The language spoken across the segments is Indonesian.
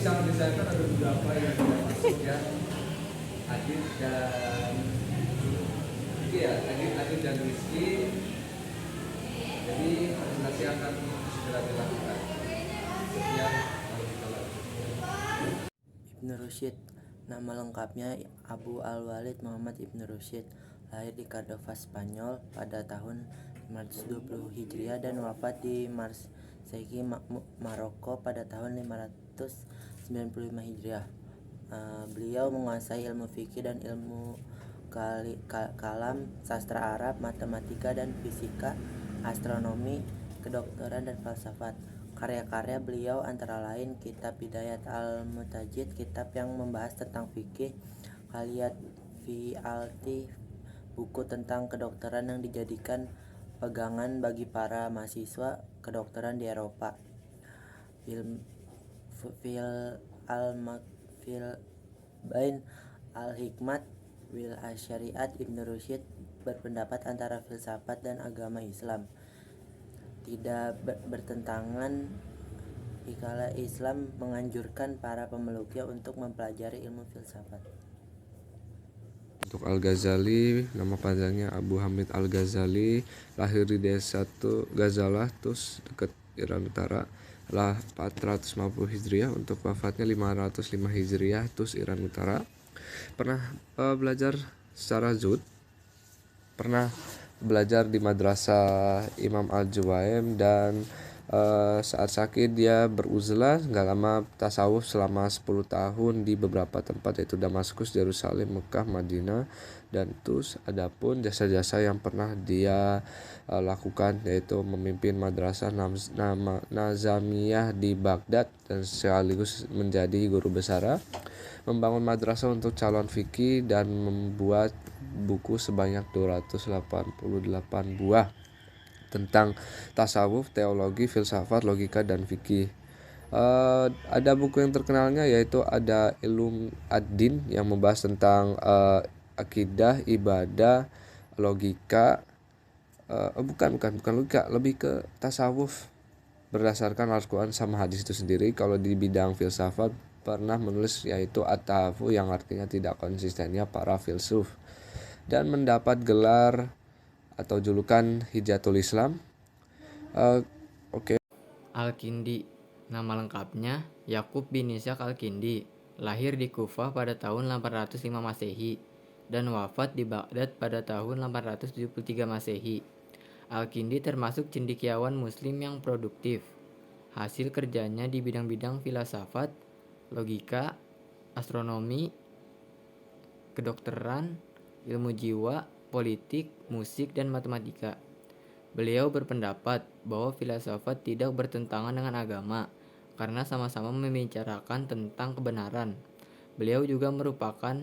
sangat disayangkan ada beberapa yang tidak masuk ya. Adit dan Adit dan Rizky. Jadi presentasi akan segera dilakukan. Sekian kalau kita lanjut. Ibnu Rusyid. Nama lengkapnya Abu Al-Walid Muhammad Ibnu Rusyid. Lahir di Cordova, Spanyol pada tahun 520 Hijriah dan wafat di Marseille, Maroko pada tahun 595 Hijriah. Beliau menguasai ilmu fikih dan ilmu kalam, sastra Arab, matematika dan fisika, astronomi, kedokteran dan falsafat. Karya-karya beliau antara lain kitab Bidayat al-Mutajid, kitab yang membahas tentang fikih, Khaliyat fi Alti, buku tentang kedokteran yang dijadikan pegangan bagi para mahasiswa kedokteran di Eropa. Fil Bain al-Hikmat Wil Asyariat. Ibnu Rusyid berpendapat antara filsafat dan agama Islam tidak bertentangan dikala Islam menganjurkan para pemeluknya untuk mempelajari ilmu filsafat. Untuk Al-Ghazali, nama panjangnya Abu Hamid Al-Ghazali, lahir di desa Ghazalah, Tus, dekat Iran Utara, lah 450 Hijriah, untuk wafatnya 505 Hijriah, Tus, Iran Utara. Pernah belajar secara zuhud, pernah belajar di madrasah Imam Al-Juwaim, dan saat sakit dia beruzlah, nggak lama tasawuf selama 10 tahun di beberapa tempat, yaitu Damaskus, Yerusalem, Mekah, Madinah, dan Tus. Adapun jasa-jasa yang pernah dia lakukan yaitu memimpin madrasah Nazamiyah di Baghdad dan sekaligus menjadi guru besara, membangun madrasah untuk calon fikih, dan membuat buku sebanyak 288 buah tentang tasawuf, teologi, filsafat, logika, dan fikih. Ada buku yang terkenalnya yaitu ada Ilum ad-Din yang membahas tentang akidah, ibadah, logika, bukan logika, lebih ke tasawuf berdasarkan Al-Quran sama hadis itu sendiri. Kalau di bidang filsafat pernah menulis yaitu At-Tahafu, yang artinya tidak konsistennya para filsuf, dan mendapat gelar atau julukan Hijatul Islam. Al-Kindi. Nama lengkapnya Yakub bin Ishaq Al-Kindi. Lahir di Kufah pada tahun 805 Masehi dan wafat di Baghdad pada tahun 873 Masehi. Al-Kindi termasuk cendekiawan muslim yang produktif. Hasil kerjanya di bidang-bidang filsafat, logika, astronomi, kedokteran, ilmu jiwa, politik, musik, dan matematika. Beliau berpendapat bahwa filsafat tidak bertentangan dengan agama karena sama-sama membicarakan tentang kebenaran. Beliau juga merupakan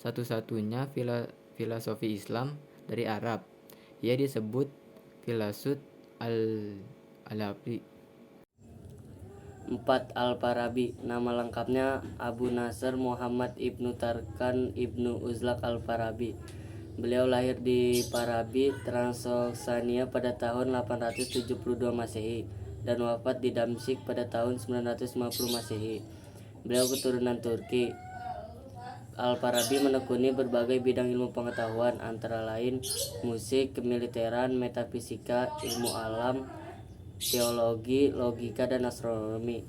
satu-satunya filosofi Islam dari Arab. Ia disebut Filasut al-Alafi. 4. Al-Farabi. Nama lengkapnya Abu Nasr Muhammad Ibnu Tarkan Ibnu Uzlaq Al-Farabi. Beliau lahir di Farabi, Transoksania pada tahun 872 Masehi dan wafat di Damsyik pada tahun 950 Masehi. Beliau keturunan Turki. Al-Farabi menekuni berbagai bidang ilmu pengetahuan, antara lain musik, kemiliteran, metafisika, ilmu alam, teologi, logika, dan astronomi.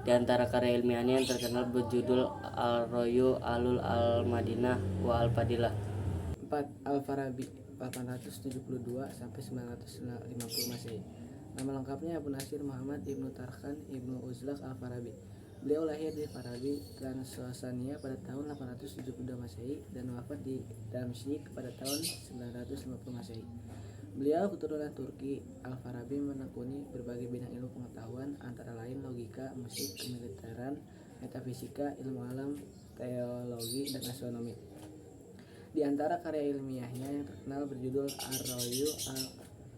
Di antara karya ilmiahnya yang terkenal berjudul Al-Royu Alul Al-Madinah wa Al-Fadilah. 4. Al-Farabi 872 sampai 950 Masehi. Nama lengkapnya Abu Nasir Muhammad Ibnu Tarkan Ibnu Uzlaq Al-Farabi. Beliau lahir di Farabi, Transoksania pada tahun 872 Masehi dan wafat di Damsyik pada tahun 950 Masehi. Beliau keturunan Turki. Al-Farabi menekuni berbagai bidang ilmu pengetahuan, antara lain logika, musik, kemiliteran, metafisika, ilmu alam, teologi, dan astronomi. Di antara karya ilmiahnya yang terkenal berjudul Ar-Royu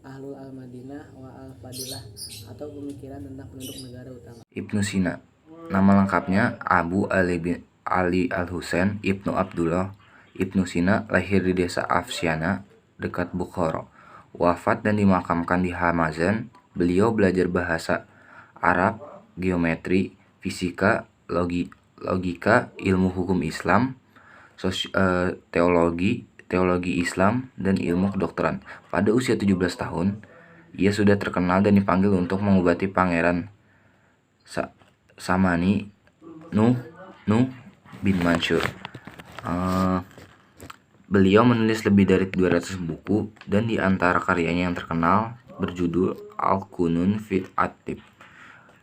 Ahlul Al-Madinah wa Al-Fadilah, atau pemikiran tentang penduduk negara utama. Ibnu Sina. Nama lengkapnya Abu Ali Al-Husain Ibnu Abdullah Ibnu Sina, lahir di desa Afsyana dekat Bukhara. Wafat dan dimakamkan di Hamazan. Beliau belajar bahasa Arab, geometri, fisika, logika, ilmu hukum Islam, teologi Islam, dan ilmu kedokteran. Pada usia 17 tahun, ia sudah terkenal dan dipanggil untuk mengobati Pangeran Samani Nuh bin Mansur. Beliau menulis lebih dari 200 buku, dan di antara karyanya yang terkenal berjudul Al-Qunun fi At-Tibb,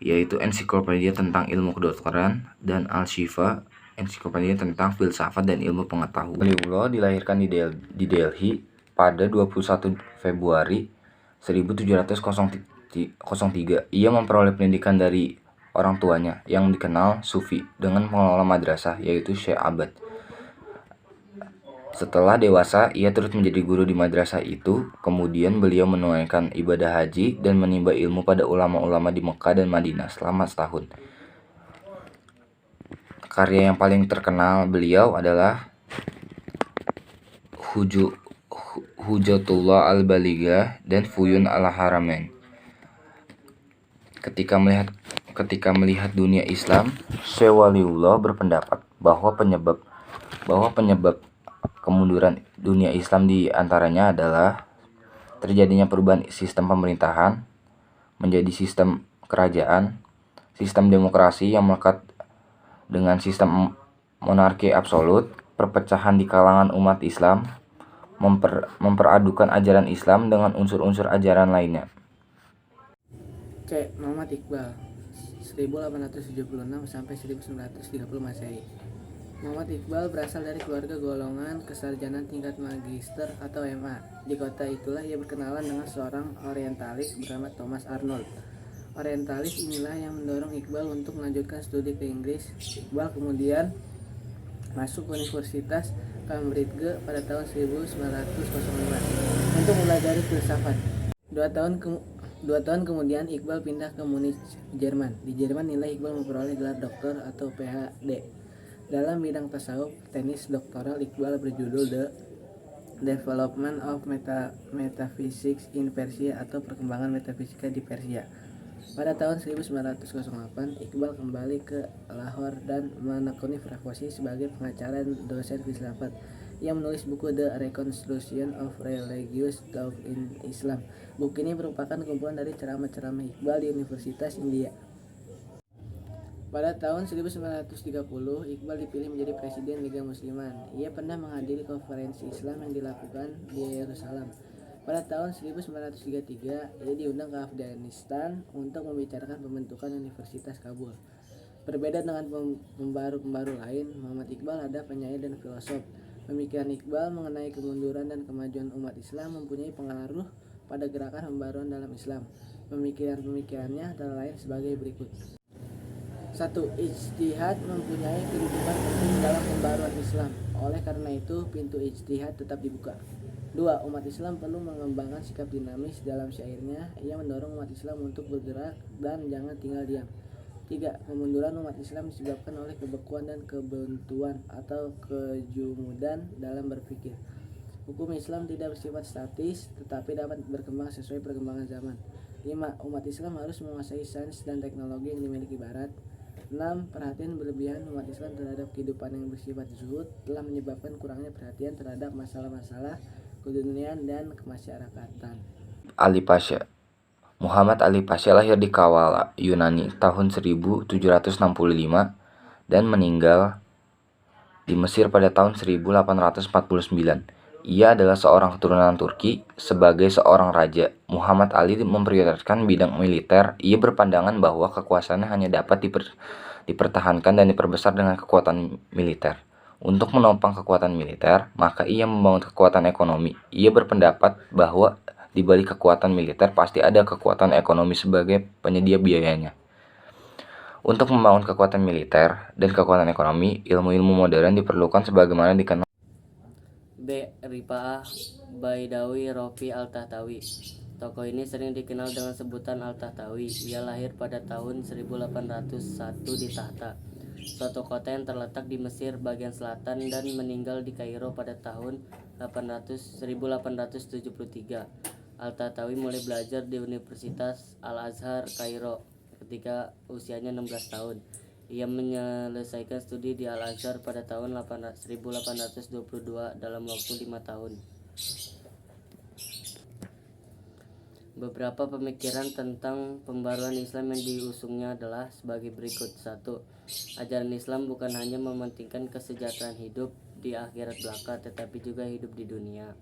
yaitu ensiklopedia tentang ilmu kedokteran, dan Al-Shifa, ensiklopedia tentang filsafat dan ilmu pengetahuan. Waliullah dilahirkan di Delhi pada 21 Februari 1703. Ia memperoleh pendidikan dari orang tuanya yang dikenal sufi dengan pengelola madrasah, yaitu Syekh Abad. Setelah dewasa, ia terus menjadi guru di madrasah itu. Kemudian beliau menunaikan ibadah haji dan menimba ilmu pada ulama-ulama di Mekah dan Madinah selama setahun. Karya yang paling terkenal beliau adalah Hujjatullah Al-Balighah dan Fuyun Al-Haramain. Ketika melihat dunia Islam, Syekh Waliullah berpendapat bahwa penyebab kemunduran dunia Islam di antaranya adalah terjadinya perubahan sistem pemerintahan menjadi sistem kerajaan, sistem demokrasi yang melekat dengan sistem monarki absolut, perpecahan di kalangan umat Islam, memperadukan ajaran Islam dengan unsur-unsur ajaran lainnya. C. Muhammad Iqbal 1876 sampai 1930 Masehi. Muhammad Iqbal berasal dari keluarga golongan kesarjanaan tingkat magister atau MA. Di kota itulah ia berkenalan dengan seorang orientalis bernama Thomas Arnold. Orientalis inilah yang mendorong Iqbal untuk melanjutkan studi ke Inggris. Iqbal kemudian masuk ke Universitas Cambridge pada tahun 1905 untuk mempelajari filsafat. Dua tahun kemudian Iqbal pindah ke Munich, Jerman. Di Jerman nilai Iqbal memperoleh gelar doktor atau PhD. Dalam bidang tasawuf, tesis doktoral Iqbal berjudul The Development of Metaphysics in Persia atau Perkembangan Metafisika di Persia. Pada tahun 1908, Iqbal kembali ke Lahore dan menekuni profesi sebagai pengacara dan dosen filsafat. Ia menulis buku The Reconstruction of Religious Thought in Islam. Buku ini merupakan kumpulan dari ceramah-ceramah Iqbal di Universitas India. Pada tahun 1930, Iqbal dipilih menjadi Presiden Liga Musliman. Ia pernah menghadiri konferensi Islam yang dilakukan di Yerusalem. Pada tahun 1933, ia diundang ke Afghanistan untuk membicarakan pembentukan Universitas Kabul. Berbeda dengan pembaru-pembaru lain, Muhammad Iqbal adalah penyair dan filosof. Pemikiran Iqbal mengenai kemunduran dan kemajuan umat Islam mempunyai pengaruh pada gerakan pembaruan dalam Islam. Pemikiran-pemikirannya antara lain sebagai berikut. 1. Ijtihad mempunyai kedudukan penting dalam pembaruan Islam. Oleh karena itu, pintu ijtihad tetap dibuka. 2. Umat Islam perlu mengembangkan sikap dinamis dalam syairnya. Ia mendorong umat Islam untuk bergerak dan jangan tinggal diam. 3. Kemunduran umat Islam disebabkan oleh kebekuan dan kebuntuan atau kejumudan dalam berpikir. Hukum Islam tidak bersifat statis, tetapi dapat berkembang sesuai perkembangan zaman. 5. Umat Islam harus menguasai sains dan teknologi yang dimiliki Barat. 6. Perhatian berlebihan umat Islam terhadap kehidupan yang bersifat zuhud telah menyebabkan kurangnya perhatian terhadap masalah-masalah keduniaan dan kemasyarakatan. Ali Pasha. Muhammad Ali Pasha lahir di Kavala, Yunani tahun 1765 dan meninggal di Mesir pada tahun 1849. Ia adalah seorang keturunan Turki. Sebagai seorang raja, Muhammad Ali memprioritaskan bidang militer. Ia berpandangan bahwa kekuasaannya hanya dapat dipertahankan dan diperbesar dengan kekuatan militer. Untuk menopang kekuatan militer, maka ia membangun kekuatan ekonomi. Ia berpendapat bahwa di balik kekuatan militer pasti ada kekuatan ekonomi sebagai penyedia biayanya. Untuk membangun kekuatan militer dan kekuatan ekonomi, ilmu-ilmu modern diperlukan sebagaimana dikenal. B. Rifa'ah Baidawi Rofi Al-Tahtawi. Tokoh ini sering dikenal dengan sebutan Al-Tahtawi. Ia lahir pada tahun 1801 di Tahta, suatu kota yang terletak di Mesir bagian selatan, dan meninggal di Kairo pada tahun 1873. Al-Tahtawi mulai belajar di Universitas Al-Azhar Kairo ketika usianya 16 tahun. Ia menyelesaikan studi di Al-Azhar pada tahun 1822 dalam waktu 5 tahun. Beberapa pemikiran tentang pembaruan Islam yang diusungnya adalah sebagai berikut. 1. Ajaran Islam bukan hanya mementingkan kesejahteraan hidup di akhirat belaka, tetapi juga hidup di dunia.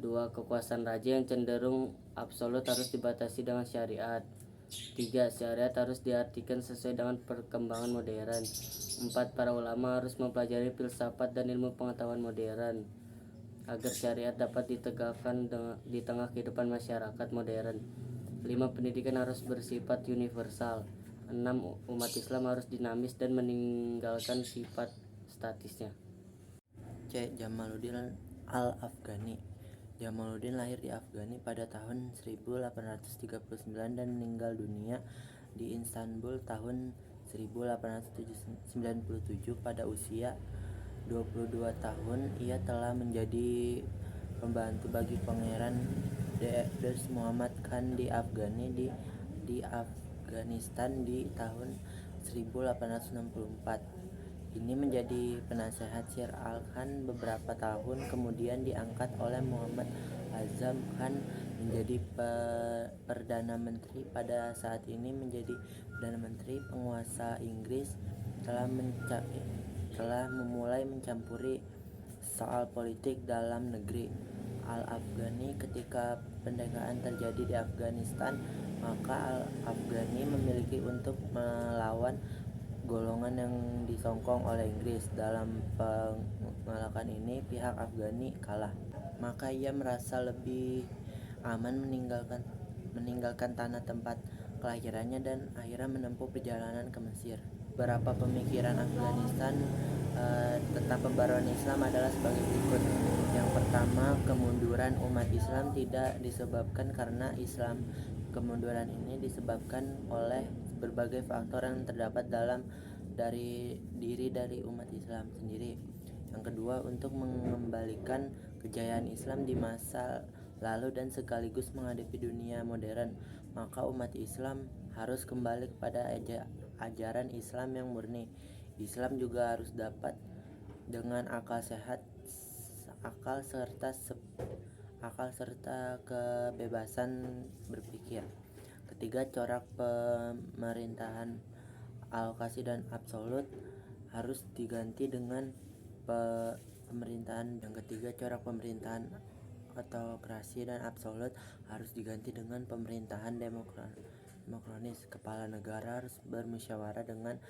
2. Kekuasaan raja yang cenderung absolut harus dibatasi dengan syariat. 3. Syariat harus diartikan sesuai dengan perkembangan modern. 4. Para ulama harus mempelajari filsafat dan ilmu pengetahuan modern agar syariat dapat ditegakkan di tengah kehidupan masyarakat modern. 5. Pendidikan harus bersifat universal. 6. Umat Islam harus dinamis dan meninggalkan sifat statisnya. C. Jamaluddin Al-Afghani. Jamaluddin lahir di Afghani pada tahun 1839 dan meninggal dunia di Istanbul tahun 1897 pada usia 22 tahun. Ia telah menjadi pembantu bagi Pangeran Dedes Muhammad Khan di Afghanistan di tahun 1864. Ini menjadi penasehat Sir Al Khan beberapa tahun, kemudian diangkat oleh Muhammad Azam Khan menjadi Perdana Menteri. Pada saat ini menjadi Perdana Menteri, penguasa Inggris telah memulai mencampuri soal politik dalam negeri Al-Afghani. Ketika pendekaan terjadi di Afghanistan, maka Al-Afghani memiliki untuk melawan golongan yang disokong oleh Inggris. Dalam penolakan ini pihak Afghani kalah, maka ia merasa lebih aman meninggalkan tanah tempat kelahirannya dan akhirnya menempuh perjalanan ke Mesir. Beberapa pemikiran Afghanistan tentang pembaruan Islam adalah sebagai berikut. Yang pertama, kemunduran umat Islam tidak disebabkan karena Islam. Kemunduran ini disebabkan oleh berbagai faktor yang terdapat dari umat Islam sendiri. Yang kedua, untuk mengembalikan kejayaan Islam di masa lalu dan sekaligus menghadapi dunia modern, maka umat Islam harus kembali kepada ajaran Islam yang murni. Islam juga harus dapat dengan akal sehat, akal serta kebebasan berpikir. Ketiga, corak pemerintahan alokasi dan absolut harus diganti dengan pemerintahan. Yang ketiga, corak pemerintahan autokrasi dan absolut harus diganti dengan pemerintahan demokratis. Kepala negara harus bermusyawarah dengan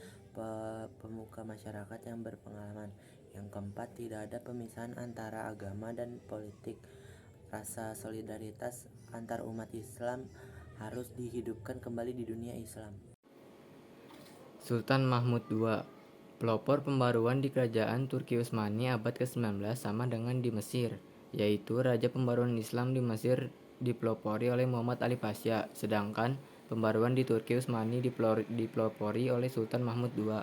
pemuka masyarakat yang berpengalaman. Yang keempat, tidak ada pemisahan antara agama dan politik. Rasa solidaritas antar umat Islam harus dihidupkan kembali di dunia Islam. Sultan Mahmud II, pelopor pembaruan di kerajaan Turki Utsmani abad ke-19 sama dengan di Mesir, yaitu Raja Pembaruan Islam di Mesir dipelopori oleh Muhammad Ali Pasha, sedangkan pembaruan di Turki Utsmani dipelopori oleh Sultan Mahmud II.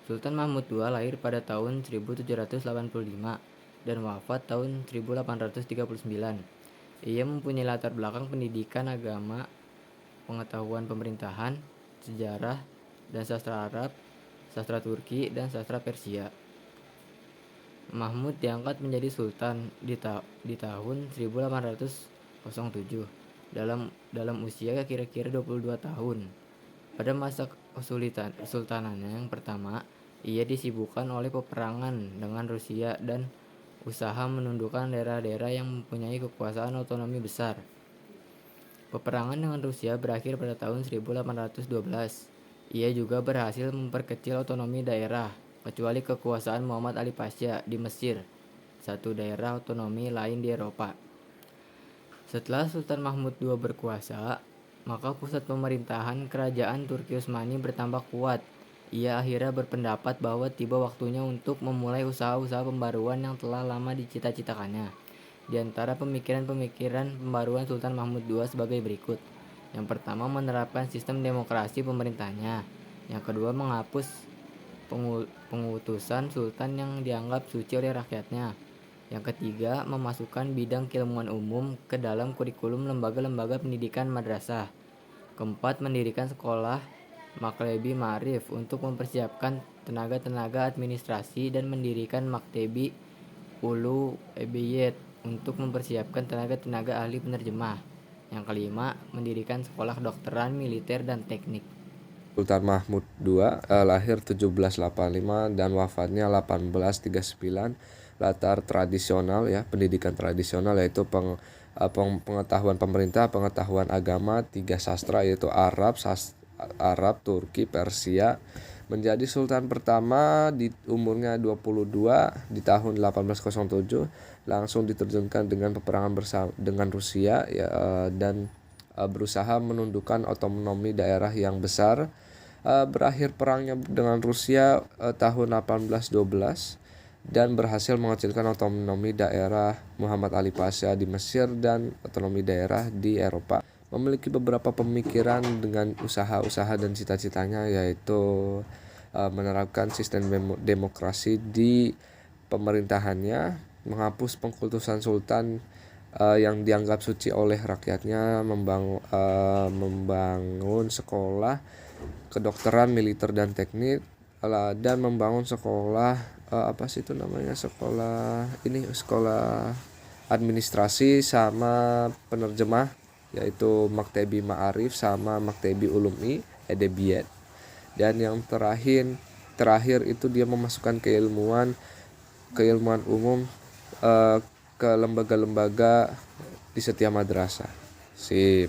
Sultan Mahmud II lahir pada tahun 1785 dan wafat tahun 1839. Ia mempunyai latar belakang pendidikan agama, pengetahuan pemerintahan, sejarah, dan sastra Arab, sastra Turki, dan sastra Persia. Mahmud diangkat menjadi sultan di tahun 1807 dalam usia kira-kira 22 tahun. Pada masa kesultanannya yang pertama, ia disibukkan oleh peperangan dengan Rusia dan usaha menundukkan daerah-daerah yang mempunyai kekuasaan otonomi besar. Peperangan dengan Rusia berakhir pada tahun 1812. Ia juga berhasil memperkecil otonomi daerah, kecuali kekuasaan Muhammad Ali Pasha di Mesir, satu daerah otonomi lain di Eropa. Setelah Sultan Mahmud II berkuasa, maka pusat pemerintahan kerajaan Turki Utsmani bertambah kuat. Ia akhirnya berpendapat bahwa tiba waktunya untuk memulai usaha-usaha pembaruan yang telah lama dicita-citakannya. Di antara pemikiran-pemikiran pembaruan Sultan Mahmud II sebagai berikut. Yang pertama, menerapkan sistem demokrasi pemerintahnya. Yang kedua, menghapus pengutusan sultan yang dianggap suci oleh rakyatnya. Yang ketiga, memasukkan bidang keilmuan umum ke dalam kurikulum lembaga-lembaga pendidikan madrasah. Keempat, mendirikan sekolah Maktebi Ma'arif untuk mempersiapkan tenaga-tenaga administrasi dan mendirikan Maktebi Ulu Ebiyet untuk mempersiapkan tenaga-tenaga ahli penerjemah. Yang kelima, mendirikan sekolah kedokteran, militer, dan teknik. Sultan Mahmud II lahir 1785 dan wafatnya 1839. Latar tradisional ya, pendidikan tradisional yaitu pengetahuan pemerintah, pengetahuan agama, 3 sastra yaitu Arab, Turki, Persia. Menjadi sultan pertama di umurnya 22 di tahun 1807, langsung diterjunkan dengan peperangan dengan Rusia ya, dan berusaha menundukkan otonomi daerah yang besar. Berakhir perangnya dengan Rusia tahun 1812 dan berhasil mengecilkan otonomi daerah Muhammad Ali Pasha di Mesir dan otonomi daerah di Eropa. Memiliki beberapa pemikiran dengan usaha-usaha dan cita-citanya, yaitu menerapkan sistem demokrasi di pemerintahannya, menghapus pengkultusan sultan yang dianggap suci oleh rakyatnya, membangun sekolah kedokteran, militer, dan teknik, dan membangun sekolah sekolah administrasi sama penerjemah, yaitu Maktebi Ma'arif sama Maktebi Ulumi Edebiyat. Dan yang terakhir itu dia memasukkan keilmuan umum ke lembaga-lembaga di setiap madrasah. Sip.